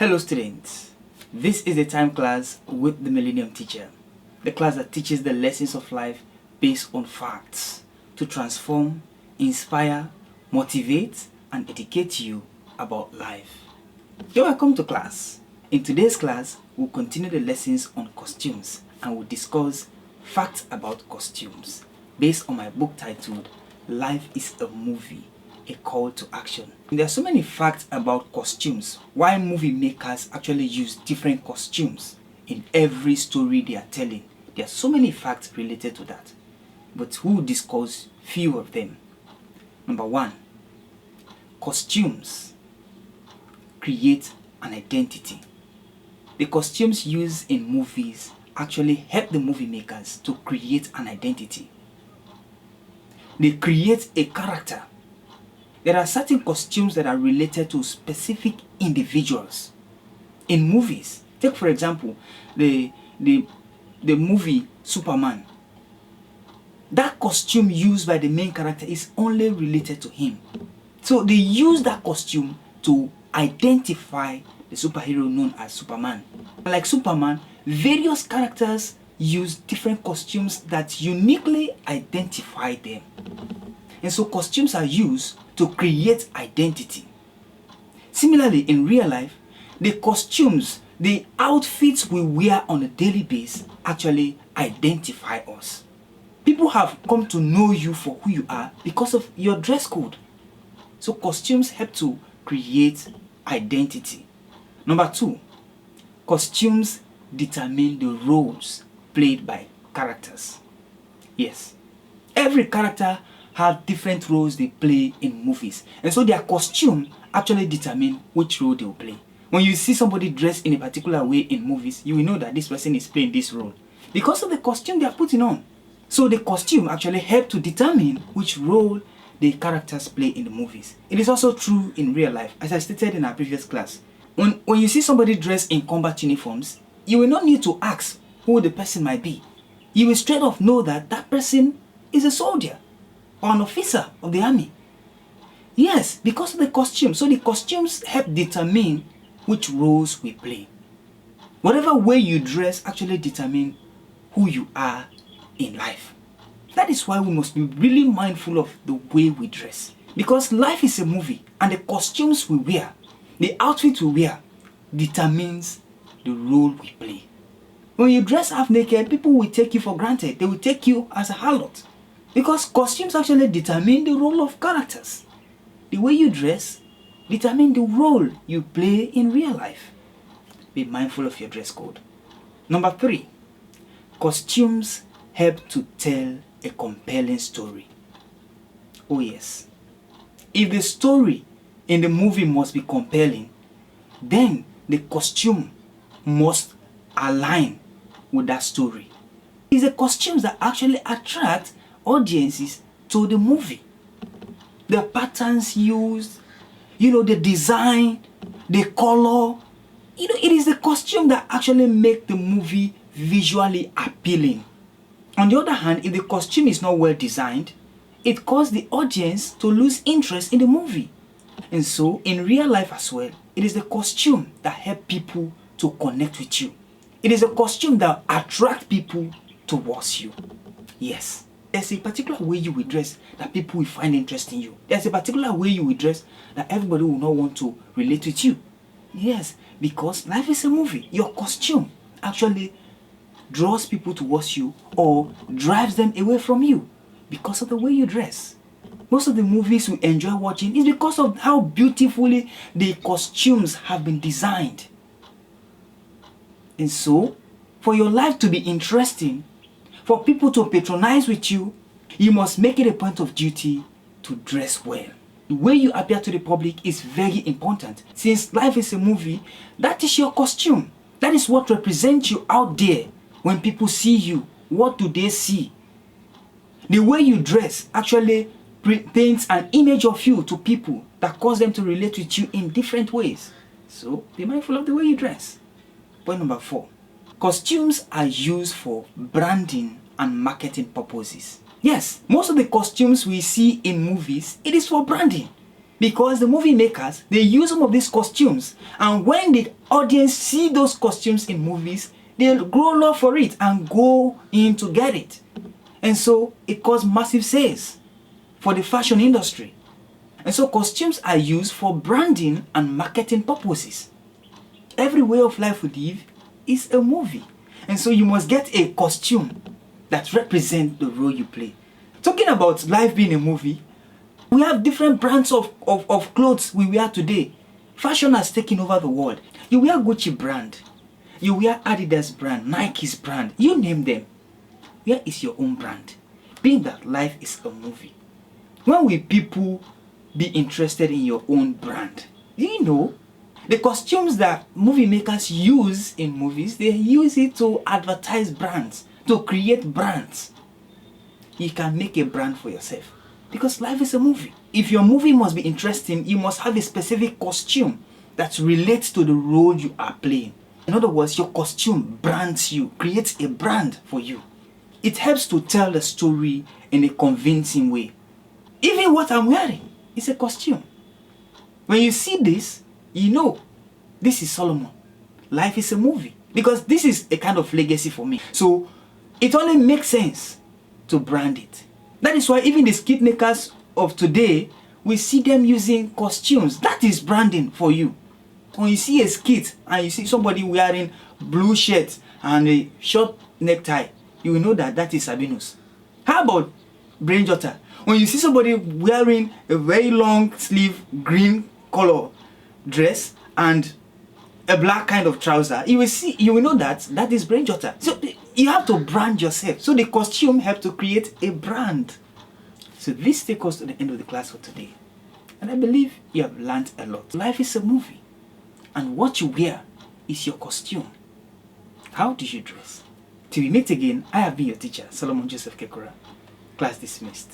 Hello students, this is the time class with the Millennium Teacher, the class that teaches the lessons of life based on facts to transform, inspire, motivate and educate you about life. You're welcome to class. In today's class, we'll continue the lessons on costumes and we'll discuss facts about costumes based on my book titled Life is a Movie, a Call to Action. There are so many facts about costumes, why movie makers actually use different costumes in every story they are telling. There are so many facts related to that, but we'll discuss few of them. Number one, costumes create an identity. The costumes used in movies actually help the movie makers to create an identity. They create a character. There are certain costumes that are related to specific individuals in movies. Take for example the movie Superman. That costume used by the main character is only related to him. So they use that costume to identify the superhero known as Superman. Like Superman, various characters use different costumes that uniquely identify them. And so costumes are used to create identity. Similarly, in real life, the costumes, the outfits we wear on a daily basis actually identify us. People have come to know you for who you are because of your dress code. So costumes help to create identity. Number two, costumes determine the roles played by characters. Yes, every character have different roles they play in movies, and so their costume actually determine which role they will play. When you see somebody dressed in a particular way in movies, you will know that this person is playing this role because of the costume they are putting on. So the costume actually help to determine which role the characters play in the movies. It is also true in real life, as I stated in our previous class. When you see somebody dressed in combat uniforms, you will not need to ask who the person might be. You will straight off know that that person is a soldier or an officer of the army. Yes, because of the costume. So the costumes help determine which roles we play. Whatever way you dress actually determine who you are in life. That is why we must be really mindful of the way we dress. Because life is a movie and the costumes we wear, the outfit we wear, determines the role we play. When you dress half naked, people will take you for granted. They will take you as a harlot. Because costumes actually determine the role of characters. The way you dress determines the role you play in real life. Be mindful of your dress code. Number three, costumes help to tell a compelling story. Oh yes. If the story in the movie must be compelling, then the costume must align with that story. It's the costumes that actually attract audiences to the movie. The patterns used, the design, the color, it is the costume that actually make the movie visually appealing. On the other hand, if the costume is not well designed, it causes the audience to lose interest in the movie. And so, in real life as well, it is the costume that help people to connect with you. It is a costume that attract people towards you. Yes. There's a particular way you will dress that people will find interest in you. There's a particular way you will dress that everybody will not want to relate with you. Yes, because life is a movie. Your costume actually draws people towards you or drives them away from you because of the way you dress. Most of the movies we enjoy watching is because of how beautifully the costumes have been designed. And so, for your life to be interesting, for people to patronize with you, you must make it a point of duty to dress well. The way you appear to the public is very important. Since life is a movie, that is your costume. That is what represents you out there. When people see you, what do they see? The way you dress actually paints an image of you to people that cause them to relate with you in different ways. So be mindful of the way you dress. Point number four. Costumes are used for branding and marketing purposes. Yes, most of the costumes we see in movies, it is for branding. Because the movie makers, they use some of these costumes, and when the audience see those costumes in movies, they'll grow love for it and go in to get it. And so it caused massive sales for the fashion industry. And so costumes are used for branding and marketing purposes. Every way of life we live is a movie. And so you must get a costume that represents the role you play. Talking about life being a movie, we have different brands of clothes we wear today. Fashion has taken over the world. You wear Gucci brand, you wear Adidas brand, Nike's brand, you name them. Where is your own brand? Being that life is a movie. When will people be interested in your own brand? Do you know? The costumes that movie makers use in movies, they use it to advertise brands, to create brands. You can make a brand for yourself because life is a movie. If your movie must be interesting, you must have a specific costume that relates to the role you are playing. In other words, your costume brands you, creates a brand for you. It helps to tell the story in a convincing way. Even what I'm wearing is a costume. When you see this, you know this is Solomon. Life is a movie. Because this is a kind of legacy for me. So it only makes sense to brand it. That is why even the skit makers of today, we see them using costumes. That is branding for you. When you see a skit and you see somebody wearing blue shirt and a short necktie, you will know that that is Sabinus. How about Brainjotter? When you see somebody wearing a very long sleeve green color dress and a black kind of trouser, you will know that that is Brainjotter. So you have to brand yourself. So the costume helps to create a brand. So this takes us to the end of the class for today. And I believe you have learned a lot. Life is a movie. And what you wear is your costume. How do you dress? Till we meet again, I have been your teacher, Solomon Joseph Kekora. Class dismissed.